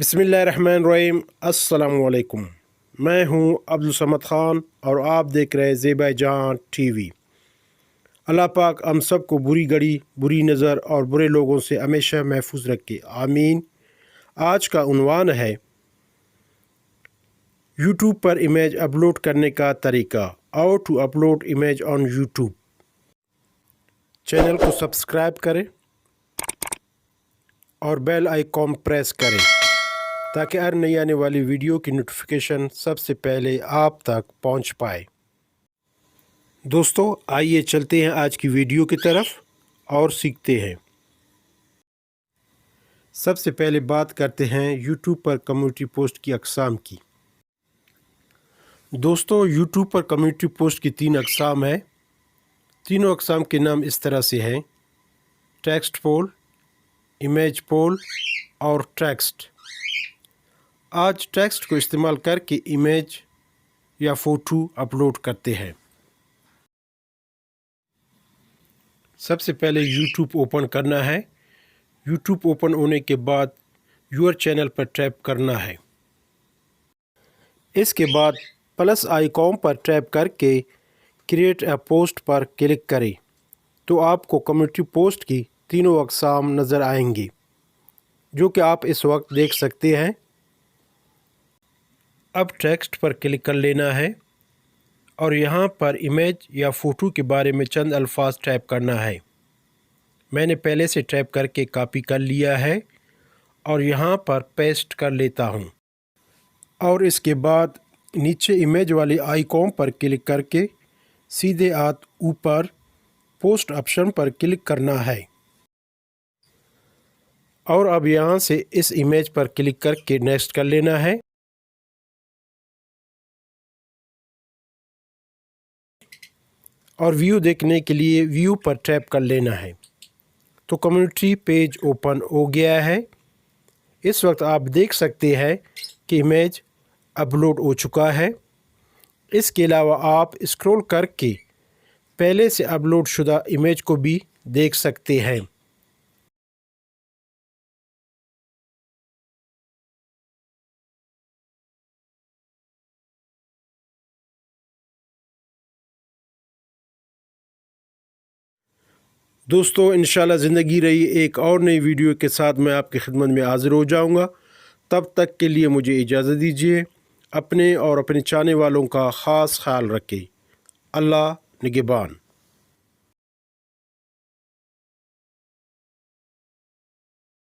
बिस्मिल्लाहिर्रहमानिर्रहीम। अस्सलाम वालेकुम। मैं हूं अब्दुल समद ख़ान और आप देख रहे ज़ेबा जहां टीवी। अल्लाह पाक हम सब को बुरी घड़ी, बुरी नज़र और बुरे लोगों से हमेशा महफूज रखे, आमीन। आज का उन्वान है यूट्यूब पर इमेज अपलोड करने का तरीका। How to upload image on YouTube. Channel को सब्सक्राइब करें और बेल आइकॉन प्रेस करें ताकि हर नई आने वाली वीडियो की नोटिफिकेशन सबसे पहले आप तक पहुंच पाए। दोस्तों, आइए चलते हैं आज की वीडियो की तरफ और सीखते हैं। सबसे पहले बात करते हैं यूट्यूब पर कम्युनिटी पोस्ट की अक़साम की। दोस्तों, यूट्यूब पर कम्युनिटी पोस्ट की 3 अक़साम है। तीनों अक़साम के नाम इस तरह से हैं: टेक्स्ट पोल, इमेज पोल और टेक्स्ट। आज टेक्स्ट को इस्तेमाल करके इमेज या फ़ोटो अपलोड करते हैं। सबसे पहले यूट्यूब ओपन करना है। यूट्यूब ओपन होने के बाद यूर चैनल पर टैप करना है। इसके बाद प्लस आइकॉन पर टैप करके क्रिएट अ पोस्ट पर क्लिक करें तो आपको कम्युनिटी पोस्ट की तीनों अक़साम नज़र आएंगी, जो कि आप इस वक्त देख सकते हैं। अब टेक्स्ट पर क्लिक कर लेना है और यहाँ पर इमेज या फ़ोटो के बारे में चंद अल्फाज टाइप करना है। मैंने पहले से टाइप करके कॉपी कर लिया है और यहाँ पर पेस्ट कर लेता हूँ। और इसके बाद नीचे इमेज वाली आइकॉन पर क्लिक करके सीधे हाथ ऊपर पोस्ट ऑप्शन पर क्लिक करना है और अब यहाँ से इस इमेज पर क्लिक करके नेक्स्ट कर लेना है। और व्यू देखने के लिए व्यू पर टैप कर लेना है तो कम्युनिटी पेज ओपन हो गया है। इस वक्त आप देख सकते हैं कि इमेज अपलोड हो चुका है। इसके अलावा आप स्क्रॉल करके पहले से अपलोड शुदा इमेज को भी देख सकते हैं। दोस्तों, इंशाल्लाह ज़िंदगी रही एक और नई वीडियो के साथ मैं आपकी खिदमत में हाज़िर हो जाऊंगा। तब तक के लिए मुझे इजाज़त दीजिए। अपने और अपने चाहने वालों का ख़ास ख्याल रखें। अल्लाह निगहबान।